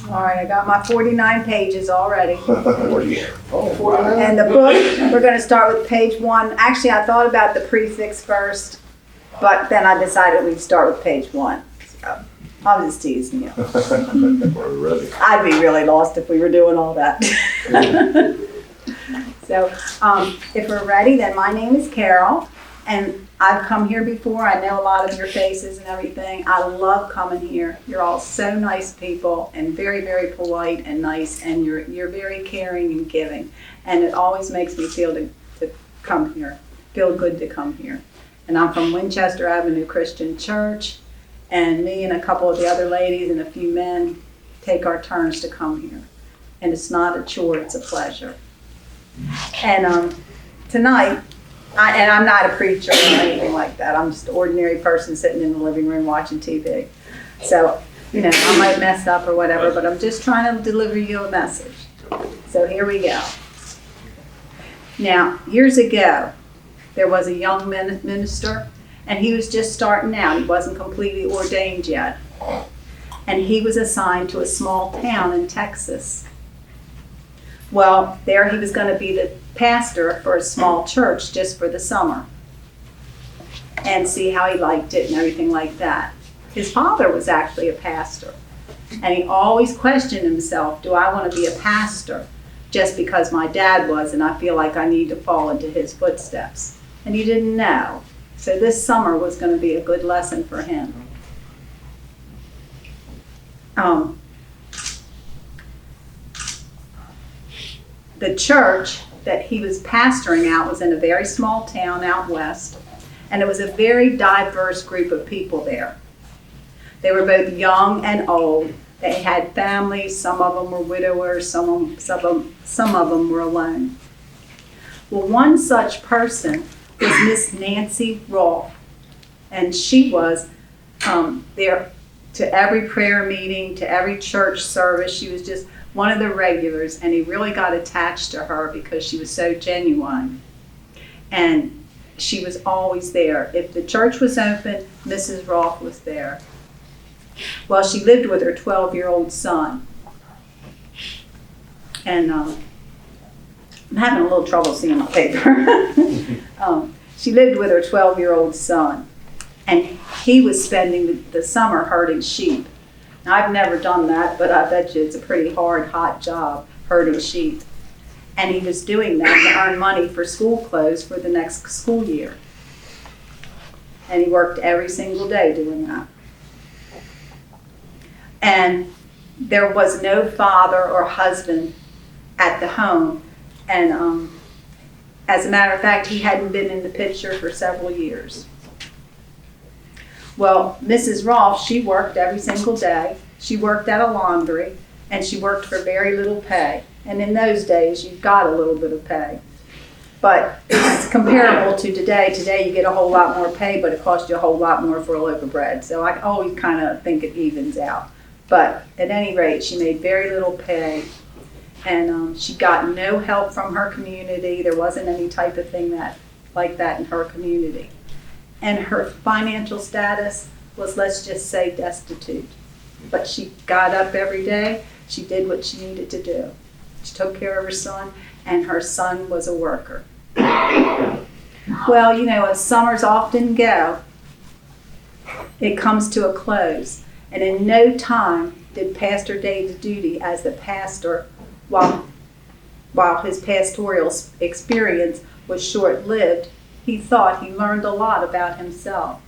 All right, I got my 49 pages already. 40. Oh, 49? And the book, we're going to start with page 1. Actually, I thought about the prefix first, but then I decided we'd start with page 1. So, I'm just teasing you. We're ready. I'd be really lost if we were doing all that. So, if we're ready, then my name is Carol, and I've come here before. I know a lot of your faces and everything. I love coming here. You're all so nice people and very, very polite and nice, and you're very caring and giving. And it always makes me feel to come here, feel good to come here. And I'm from Winchester Avenue Christian Church, and me and a couple of the other ladies and a few men take our turns to come here. And it's not a chore, it's a pleasure. And tonight, I'm not a preacher or anything like that. I'm just an ordinary person sitting in the living room watching TV. So, I might mess up or whatever, but I'm just trying to deliver you a message. So here we go. Now, years ago, there was a young minister, and he was just starting out. He wasn't completely ordained yet. And he was assigned to a small town in Texas. Well, there he was going to be the pastor for a small church just for the summer and see how he liked it and everything like that. His father was actually a pastor, and he always questioned himself, do I want to be a pastor just because my dad was and I feel like I need to fall into his footsteps? And he didn't know. So this summer was going to be a good lesson for him. The church that he was pastoring out was in a very small town out west, and it was a very diverse group of people there. They were both young and old. They had families. Some of them were widowers. Some of them were alone. Well, one such person was Miss Nancy Rolfe, and she was there to every prayer meeting, to every church service. She was just one of the regulars, and he really got attached to her because she was so genuine. And she was always there. If the church was open, Mrs. Rolfe was there. Well, she lived with her 12-year-old son. And I'm having a little trouble seeing my paper. She lived with her 12-year-old son, and he was spending the summer herding sheep. Now, I've never done that, but I bet you it's a pretty hard, hot job, herding sheep. And he was doing that to earn money for school clothes for the next school year. And he worked every single day doing that. And there was no father or husband at the home. And as a matter of fact, he hadn't been in the picture for several years. Well, Mrs. Rolfe, she worked every single day. She worked at a laundry, and she worked for very little pay. And in those days, you got a little bit of pay. But it's comparable to today. Today, you get a whole lot more pay, but it costs you a whole lot more for a loaf of bread. So I always kind of think it evens out. But at any rate, she made very little pay, and she got no help from her community. There wasn't any type of thing like that in her community. And her financial status was, let's just say, destitute. But she got up every day. She did what she needed to do. She took care of her son, and her son was a worker. Well, as summers often go, it comes to a close. And in no time did Pastor Dave's duty as the pastor, while his pastoral experience was short-lived, he thought he learned a lot about himself.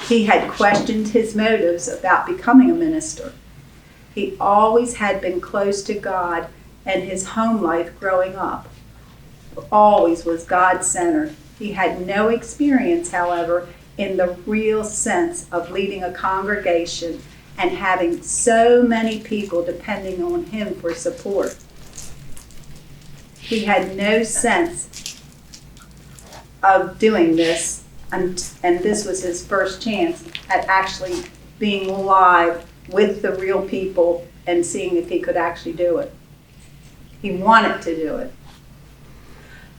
He had questioned his motives about becoming a minister. He always had been close to God, and his home life growing up always was God-centered. He had no experience, however, in the real sense of leading a congregation and having so many people depending on him for support. He had no sense of doing this, and this was his first chance at actually being live with the real people and seeing if he could actually do it. He wanted to do it.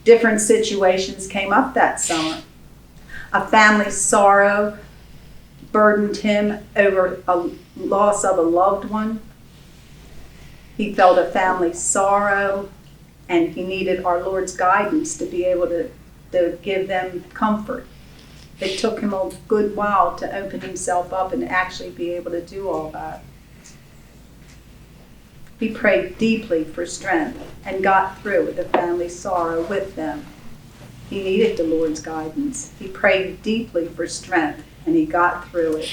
Different situations came up that summer. A family sorrow burdened him over a loss of a loved one. He felt a family sorrow, and he needed our Lord's guidance to be able to give them comfort. It took him a good while to open himself up and actually be able to do all that. He prayed deeply for strength and got through the family sorrow with them. He needed the Lord's guidance. He prayed deeply for strength and he got through it.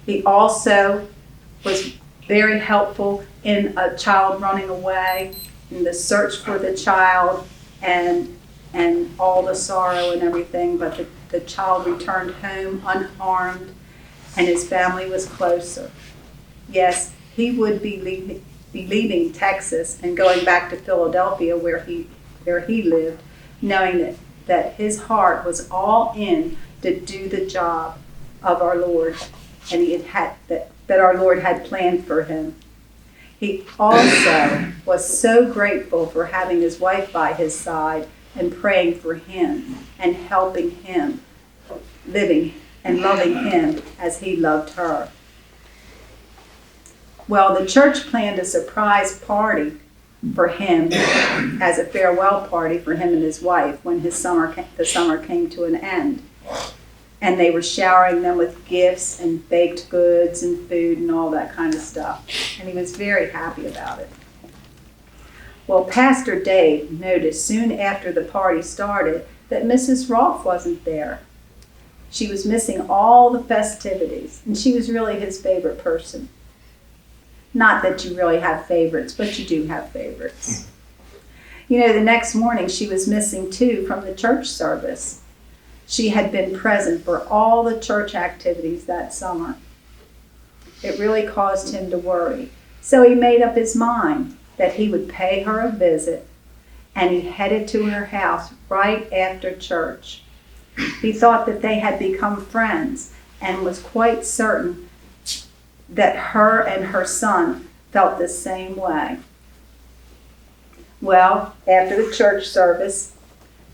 He also was very helpful in a child running away, in the search for the child and all the sorrow and everything, but the child returned home unharmed and his family was closer. Yes, he would be leaving Texas and going back to Philadelphia where he lived, knowing that his heart was all in to do the job of our Lord, and that our Lord had planned for him. He also was so grateful for having his wife by his side and praying for him and helping him, living and loving him as he loved her. Well, the church planned a surprise party for him as a farewell party for him and his wife when the summer came to an end. And they were showering them with gifts and baked goods and food and all that kind of stuff. And he was very happy about it. Well, Pastor Dave noticed soon after the party started that Mrs. Rolfe wasn't there. She was missing all the festivities, and she was really his favorite person. Not that you really have favorites, but you do have favorites. You know, the next morning she was missing too from the church service. She had been present for all the church activities that summer. It really caused him to worry. So he made up his mind that he would pay her a visit, and he headed to her house right after church. He thought that they had become friends and was quite certain that her and her son felt the same way. Well, after the church service,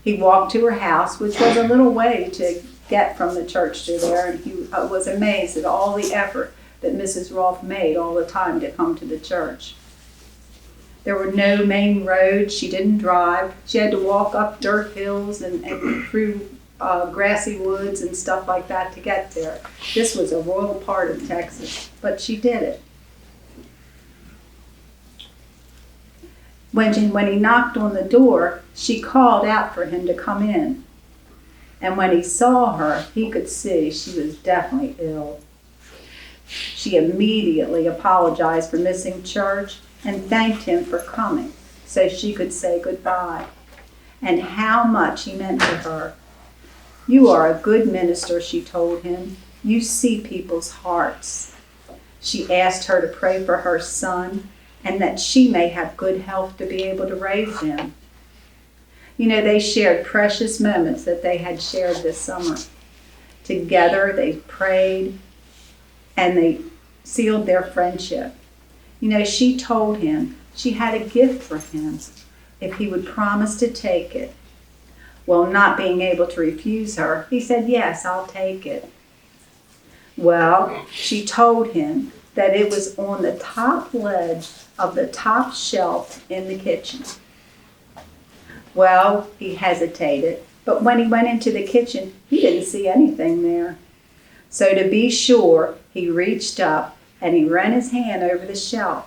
he walked to her house, which was a little way to get from the church to there, and he was amazed at all the effort that Mrs. Rolfe made all the time to come to the church. There were no main roads. She didn't drive. She had to walk up dirt hills and through grassy woods and stuff like that to get there. This was a rural part of Texas, but she did it. When he knocked on the door, she called out for him to come in. And when he saw her, he could see she was definitely ill. She immediately apologized for missing church and thanked him for coming so she could say goodbye, and how much he meant to her. "You are a good minister," she told him. "You see people's hearts." She asked her to pray for her son and that she may have good health to be able to raise him. You know, they shared precious moments that they had shared this summer. Together they prayed and they sealed their friendship. You know, she told him she had a gift for him if he would promise to take it. Well, not being able to refuse her, he said, "Yes, I'll take it." Well, she told him that it was on the top ledge of the top shelf in the kitchen. Well, he hesitated, but when he went into the kitchen, he didn't see anything there. So to be sure, he reached up and he ran his hand over the shelf,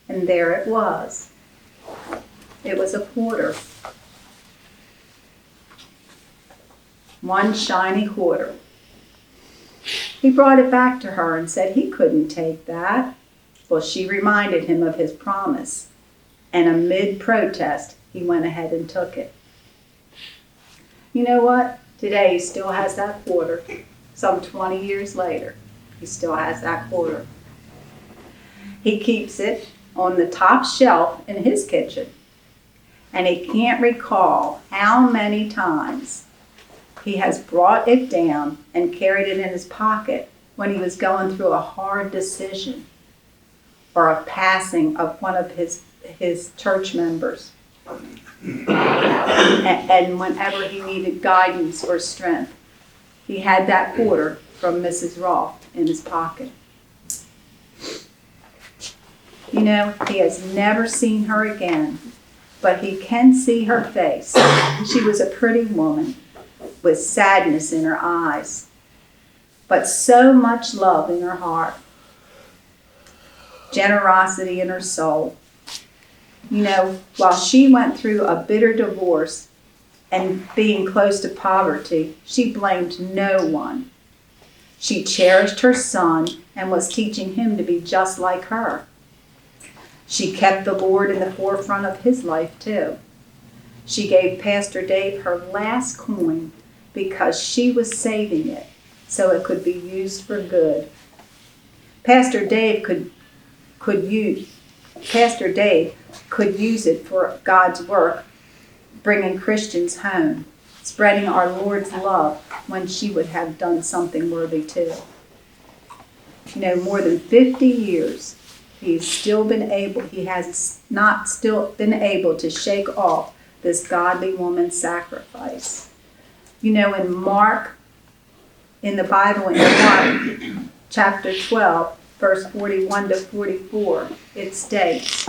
and there it was. It was a quarter. One shiny quarter. He brought it back to her and said he couldn't take that. Well, she reminded him of his promise, and amid protest, he went ahead and took it. You know what? Today he still has that quarter. Some 20 years later, he still has that quarter. He keeps it on the top shelf in his kitchen, and he can't recall how many times he has brought it down and carried it in his pocket when he was going through a hard decision, or a passing of one of his church members. And whenever he needed guidance or strength, he had that quarter from Mrs. Roth in his pocket. You know, he has never seen her again, but he can see her face. She was a pretty woman with sadness in her eyes, but so much love in her heart, generosity in her soul. You know, while she went through a bitter divorce and being close to poverty, she blamed no one. She cherished her son and was teaching him to be just like her. She kept the Lord in the forefront of his life too. She gave Pastor Dave her last coin because she was saving it so it could be used for good. Pastor Dave could use it for God's work, bringing Christians home, spreading our Lord's love when she would have done something worthy too. You know, more than 50 years, he has not still been able to shake off this godly woman's sacrifice. You know, in the Bible, in Mark chapter 12, verse 41 to 44, it states,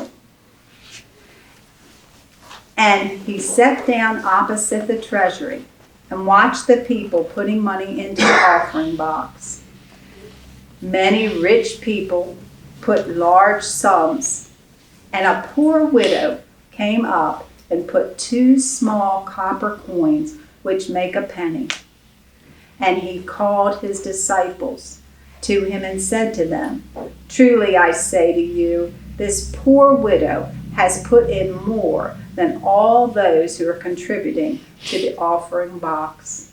"And he sat down opposite the treasury and watched the people putting money into the offering box. Many rich people put large sums, and a poor widow came up and put 2 small copper coins, which make a penny. And he called his disciples to him and said to them, 'Truly I say to you, this poor widow has put in more than all those who are contributing to the offering box.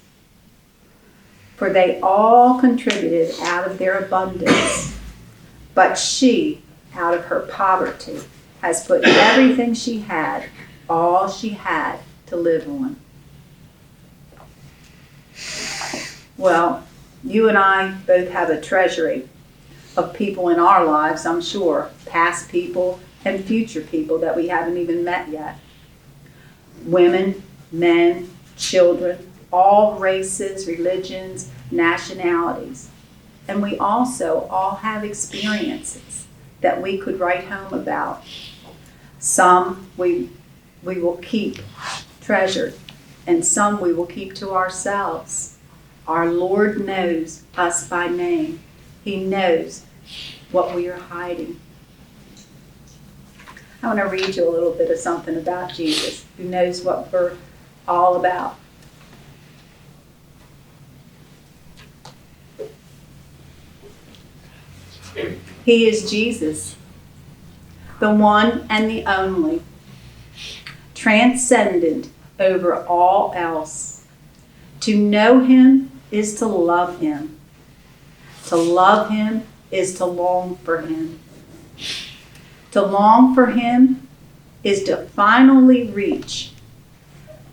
For they all contributed out of their abundance, but she, out of her poverty, has put everything she had, all she had to live on.'" Well, you and I both have a treasury of people in our lives, I'm sure, past people and future people that we haven't even met yet. Women, men, children, all races, religions, nationalities. And we also all have experiences that we could write home about. Some we will keep treasured, and some we will keep to ourselves. Our Lord knows us by name. He knows what we are hiding. I want to read you a little bit of something about Jesus, who knows what we're all about. He is Jesus, the one and the only, transcendent over all else. To know him is to love him. To love him is to long for him. To long for him is to finally reach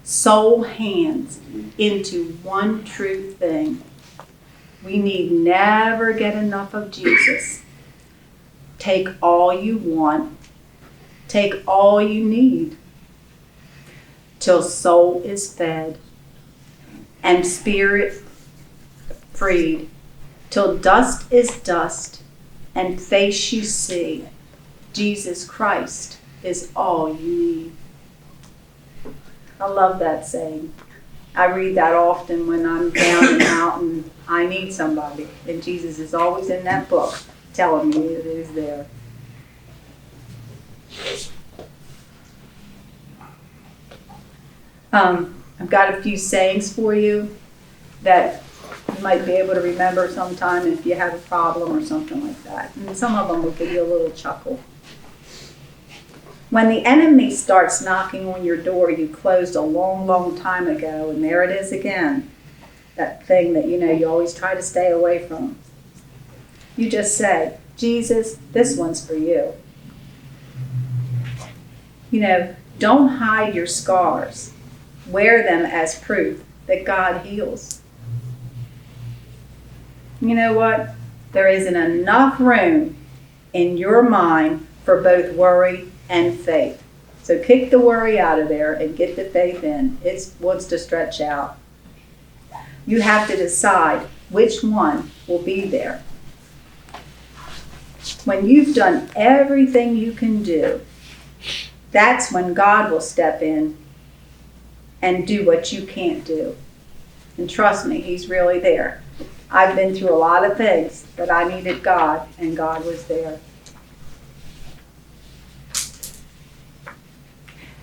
soul hands into one true thing. We need never get enough of Jesus. Take all you want. Take all you need. Till soul is fed and spirit freed. Till dust is dust and face you see. Jesus Christ is all you need. I love that saying. I read that often when I'm down and out and I need somebody. And Jesus is always in that book telling me it is there. I've got a few sayings for you that you might be able to remember sometime if you have a problem or something like that. And some of them will give you a little chuckle. When the enemy starts knocking on your door you closed a long, long time ago, and there it is again, that thing that you always try to stay away from, you just say, "Jesus, this one's for you." Don't hide your scars. Wear them as proof that God heals. You know what? There isn't enough room in your mind for both worry and faith. So kick the worry out of there and get the faith in. It wants to stretch out. You have to decide which one will be there. When you've done everything you can do, that's when God will step in and do what you can't do. And trust me, He's really there. I've been through a lot of things, but I needed God, and God was there.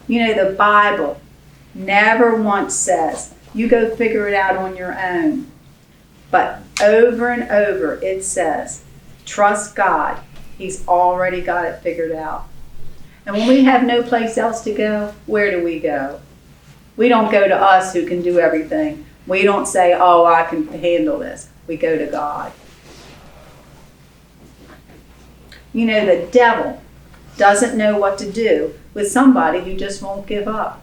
You know, the Bible never once says, you go figure it out on your own. But over and over it says, trust God. He's already got it figured out. And when we have no place else to go, where do we go? We don't go to us who can do everything. We don't say, oh, I can handle this. We go to God. You know, the devil doesn't know what to do with somebody who just won't give up.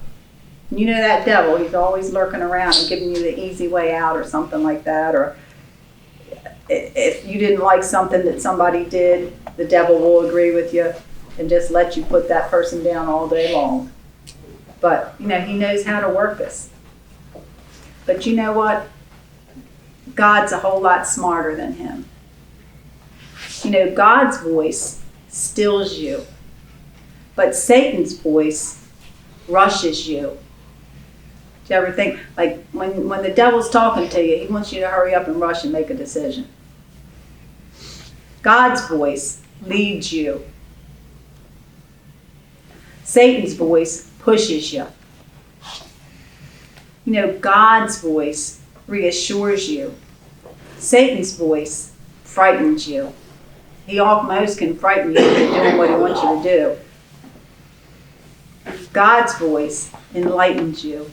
You know that devil, he's always lurking around and giving you the easy way out or something like that. Or if you didn't like something that somebody did, the devil will agree with you and just let you put that person down all day long. But, you know, he knows how to work us. But you know what? God's a whole lot smarter than him. You know, God's voice stills you, but Satan's voice rushes you. Do you ever think, like, when the devil's talking to you, he wants you to hurry up and rush and make a decision. God's voice leads you. Satan's voice pushes you. You know, God's voice reassures you. Satan's voice frightens you. He almost can frighten you into doing what he wants you to do. God's voice enlightens you.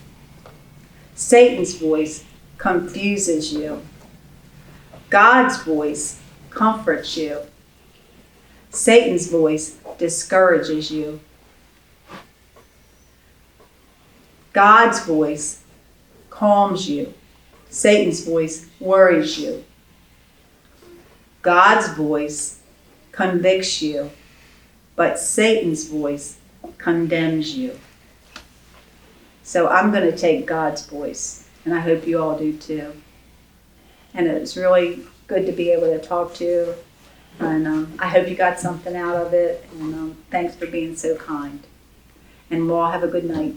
Satan's voice confuses you. God's voice comforts you. Satan's voice discourages you. God's voice calms you. Satan's voice worries you. God's voice convicts you, but Satan's voice condemns you. So I'm going to take God's voice, and I hope you all do too. And it's really good to be able to talk to you, and I hope you got something out of it, and thanks for being so kind. And we'll all have a good night.